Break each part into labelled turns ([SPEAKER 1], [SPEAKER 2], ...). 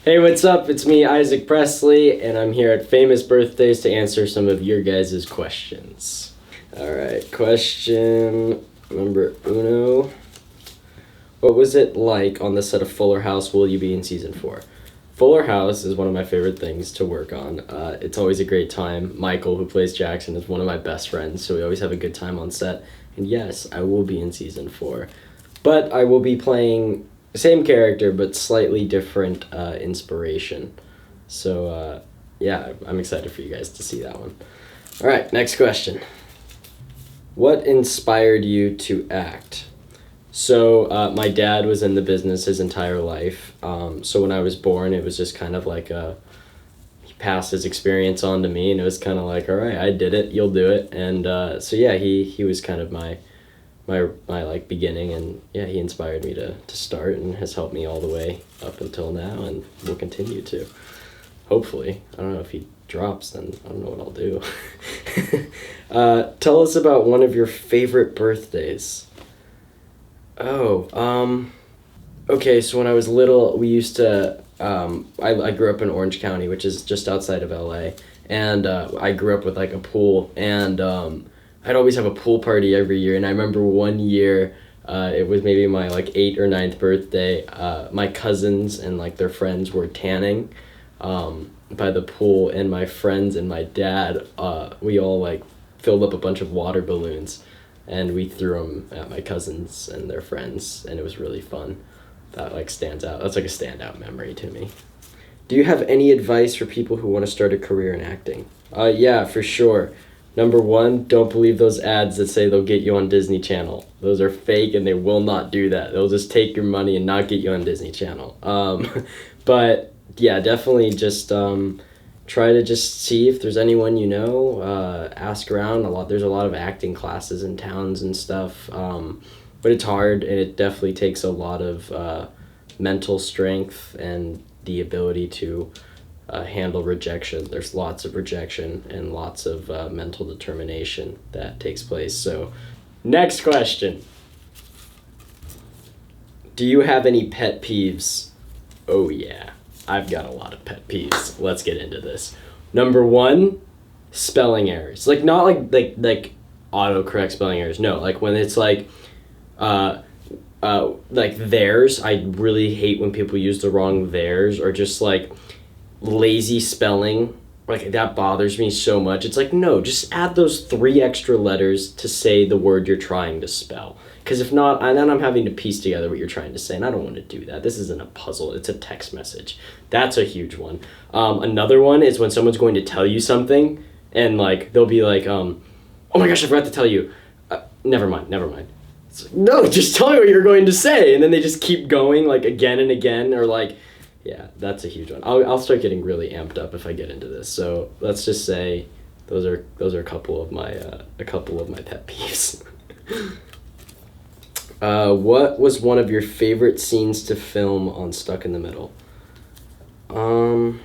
[SPEAKER 1] Hey, what's up? It's me, Isaak Presley, and I'm here at Famous Birthdays to answer some of your guys' questions. Alright, question number uno. What was it like on the set of Fuller House Will You Be in Season 4? Fuller House is one of my favorite things to work on. It's always a great time. Michael, who plays Jackson, is one of my best friends, so we always have a good time on set. And yes, I will be in Season 4. But I will be playing the same character, but slightly different inspiration. So, yeah, I'm excited for you guys to see that one. All right, next question. What inspired you to act? So, my dad was in the business his entire life. So when I was born, it was just kind of like he passed his experience on to me, and it was kind of like, all right, I did it, you'll do it. And so yeah, he was kind of my like beginning, and yeah, he inspired me to start and has helped me all the way up until now, and will continue to. Hopefully. I don't know, if he drops, then I don't know what I'll do. Tell us about one of your favorite birthdays. Okay, so when I was little, we used to, I grew up in Orange County, which is just outside of LA, and I grew up with like a pool, and I'd always have a pool party every year, and I remember one year, it was maybe my like 8th or 9th birthday, my cousins and like their friends were tanning by the pool, and my friends and my dad, we all like filled up a bunch of water balloons, and we threw them at my cousins and their friends, and it was really fun. That like stands out. That's like a standout memory to me. Do you have any advice for people who want to start a career in acting? Yeah, for sure. Number one, don't believe those ads that say they'll get you on Disney Channel. Those are fake, and they will not do that. They'll just take your money and not get you on Disney Channel. But yeah, definitely just try to just see if there's anyone you know, ask around a lot. There's a lot of acting classes in towns and stuff, but it's hard, and it definitely takes a lot of mental strength and the ability to handle rejection. There's lots of rejection and lots of mental determination that takes place. So, next question. Do you have any pet peeves? Oh yeah. I've got a lot of pet peeves. Let's get into this. Number one, spelling errors. Like not like autocorrect spelling errors. No, like when it's like theirs. I really hate when people use the wrong theirs, or just like lazy spelling. Like that bothers me so much. It's like, no, just add those 3 extra letters to say the word you're trying to spell. Because if not, then I'm having to piece together what you're trying to say, and I don't want to do that. This isn't a puzzle. It's a text message. That's a huge one. Another one is when someone's going to tell you something, and like they'll be like, oh my gosh, I forgot to tell you. Never mind. It's like, no, just tell me what you're going to say, and then they just keep going like again and again, or like, yeah, that's a huge one. I'll start getting really amped up if I get into this. So let's just say those are a couple of my pet peeves. What was one of your favorite scenes to film on Stuck in the Middle? The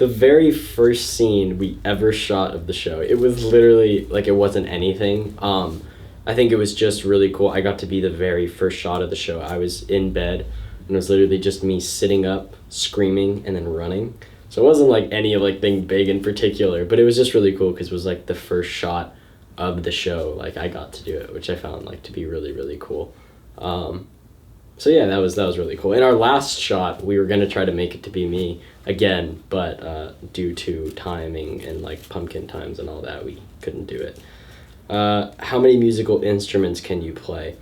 [SPEAKER 1] very first scene we ever shot of the show, it was literally, like, it wasn't anything. I think it was just really cool. I got to be the very first shot of the show. I was in bed, and it was literally just me sitting up, screaming, and then running. So it wasn't, like, any, like, thing big in particular, but it was just really cool because it was, like, the first shot of the show. Like, I got to do it, which I found like to be really, really cool. So yeah, that was really cool. In our last shot, we were gonna try to make it to be me again, but due to timing and like pumpkin times and all that, we couldn't do it. How many musical instruments can you play?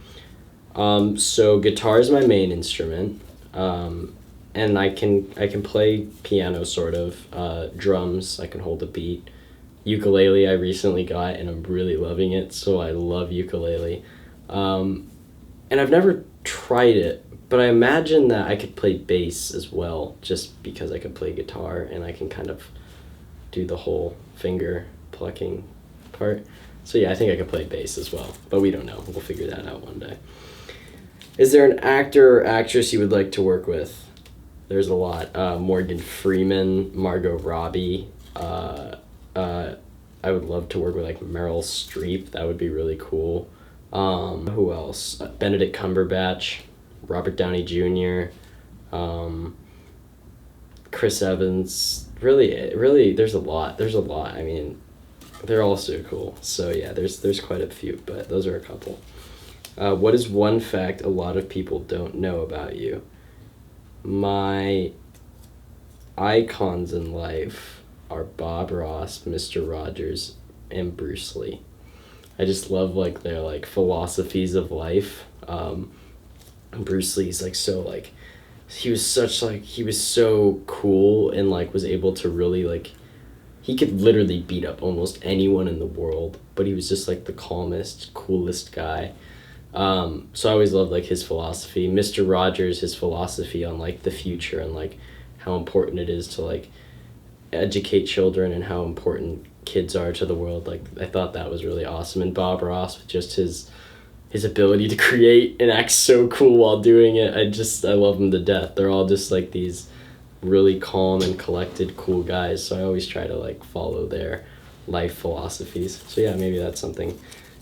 [SPEAKER 1] So guitar is my main instrument, and I can play piano sort of. Drums, I can hold a beat. Ukulele I recently got, and I'm really loving it, so I love ukulele. And I've never tried it, but I imagine that I could play bass as well, just because I can play guitar and I can kind of do the whole finger plucking part. So yeah, I think I could play bass as well, but we don't know. We'll figure that out one day. Is there an actor or actress you would like to work with? There's a lot. Morgan Freeman, Margot Robbie, I would love to work with like Meryl Streep. That would be really cool. Who else? Benedict Cumberbatch, Robert Downey Jr., Chris Evans. Really, there's a lot. I mean, they're all so cool. So yeah, there's quite a few, but those are a couple. What is one fact a lot of people don't know about you? My icons in life are Bob Ross, Mr. Rogers, and Bruce Lee. I just love like their like philosophies of life. Bruce Lee's like so like he was so cool and like was able to really like he could literally beat up almost anyone in the world, but he was just like the calmest, coolest guy. So I always loved like his philosophy. Mr. Rogers, his philosophy on like the future and like how important it is to like educate children and how important kids are to the world. Like I thought that was really awesome. And Bob Ross with just his ability to create and act so cool while doing it. I love them to death. They're all just like these really calm and collected cool guys. So I always try to like follow their life philosophies. So yeah, maybe that's something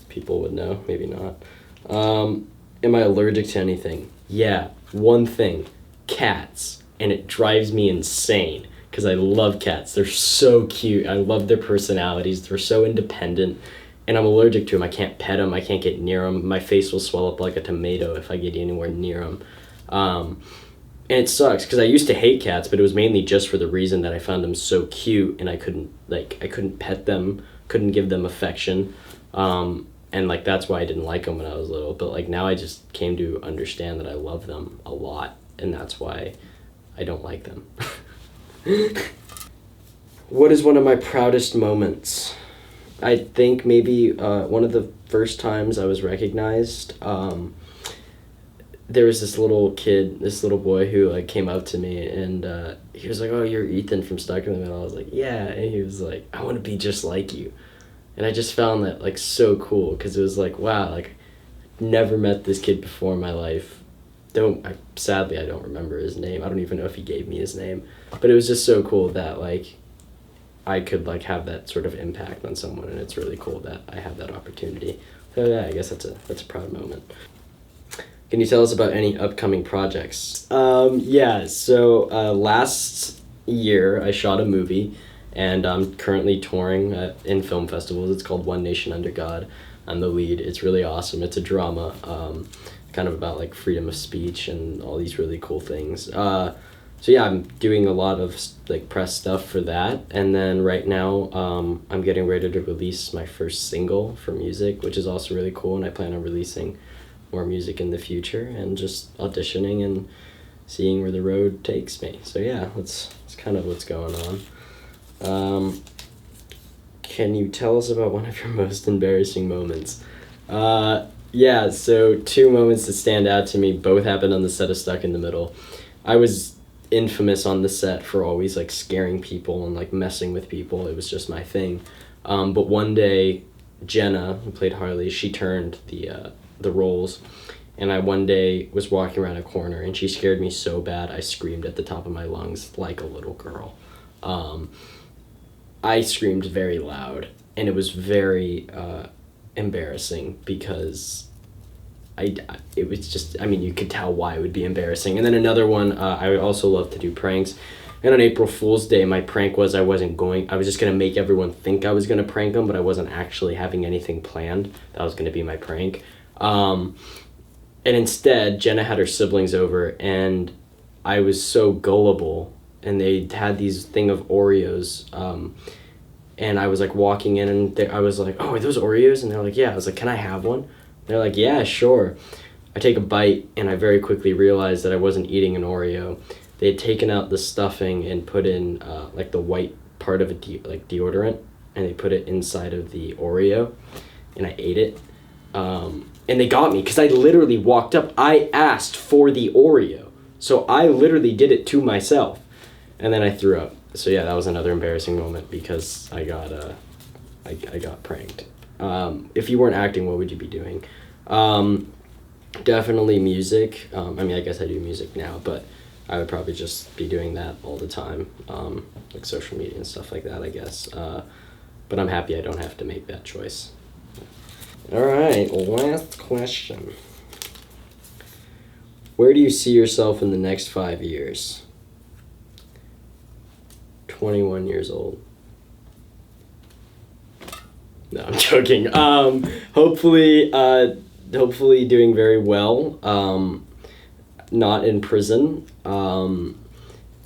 [SPEAKER 1] people would know, maybe not. Am I allergic to anything? Yeah, one thing, cats. And it drives me insane because I love cats. They're so cute. I love their personalities. They're so independent. And I'm allergic to them. I can't pet them. I can't get near them. My face will swell up like a tomato if I get anywhere near them. And it sucks because I used to hate cats, but it was mainly just for the reason that I found them so cute and I couldn't pet them, couldn't give them affection. And like that's why I didn't like them when I was little. But like now I just came to understand that I love them a lot, and that's why I don't like them. What is one of my proudest moments? I think maybe one of the first times I was recognized, there was this little boy who like came up to me and he was like, "Oh, you're Ethan from Stuck in the Middle." I was like, "Yeah," and he was like, "I want to be just like you," and I just found that like so cool because it was like, wow, like never met this kid before in my life. Sadly I don't remember his name. I don't even know if he gave me his name, but it was just so cool that like I could like have that sort of impact on someone, and it's really cool that I have that opportunity. So yeah, I guess that's a proud moment. Can you tell us about any upcoming projects? Yeah, so last year I shot a movie, and I'm currently touring in film festivals. It's called One Nation Under God. I'm the lead. It's really awesome. It's a drama, kind of about like freedom of speech and all these really cool things. So yeah, I'm doing a lot of like press stuff for that, and then right now I'm getting ready to release my first single for music, which is also really cool, and I plan on releasing more music in the future and just auditioning and seeing where the road takes me. So yeah, that's kind of what's going on. Can you tell us about one of your most embarrassing moments? Yeah, so 2 moments that stand out to me both happened on the set of Stuck in the Middle. I was infamous on the set for always like scaring people and like messing with people. It was just my thing. But one day, Jenna, who played Harley, she turned the roles, and I one day was walking around a corner and she scared me so bad I screamed at the top of my lungs like a little girl. I screamed very loud, and it was very embarrassing because it was just, I mean, you could tell why it would be embarrassing. And then another one, I also love to do pranks. And on April Fool's Day, my prank was I was just going to make everyone think I was going to prank them, but I wasn't actually having anything planned. That was going to be my prank. And instead, Jenna had her siblings over, and I was so gullible, and they had these thing of Oreos, and I was like walking in, and I was like, "Oh, are those Oreos?" And they're like, "Yeah." I was like, "Can I have one?" They're like, "Yeah, sure." I take a bite, and I very quickly realized that I wasn't eating an Oreo. They had taken out the stuffing and put in like the white part of a deodorant, and they put it inside of the Oreo, and I ate it. And they got me because I literally walked up. I asked for the Oreo, so I literally did it to myself, and then I threw up. So yeah, that was another embarrassing moment because I got pranked. If you weren't acting, what would you be doing? Definitely music. I mean, I guess I do music now, but I would probably just be doing that all the time, like social media and stuff like that, I guess. But I'm happy I don't have to make that choice. All right, last question. Where do you see yourself in the next 5 years? 21 years old. No, I'm joking. Hopefully doing very well. Not in prison.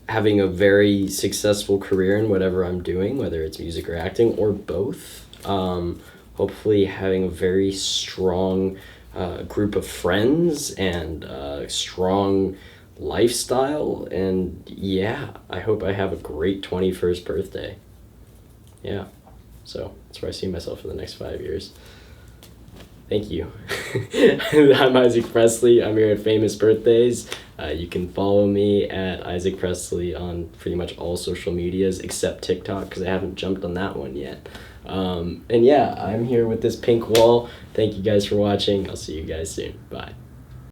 [SPEAKER 1] Having a very successful career in whatever I'm doing, whether it's music or acting or both. Hopefully having a very strong group of friends and strong lifestyle. And yeah, I hope I have a great 21st birthday. Yeah. So that's where I see myself in the next 5 years. Thank you. I'm Isaak Presley. I'm here at Famous Birthdays. You can follow me at Isaak Presley on pretty much all social medias except TikTok because I haven't jumped on that one yet. And yeah, I'm here with this pink wall. Thank you guys for watching. I'll see you guys soon. Bye.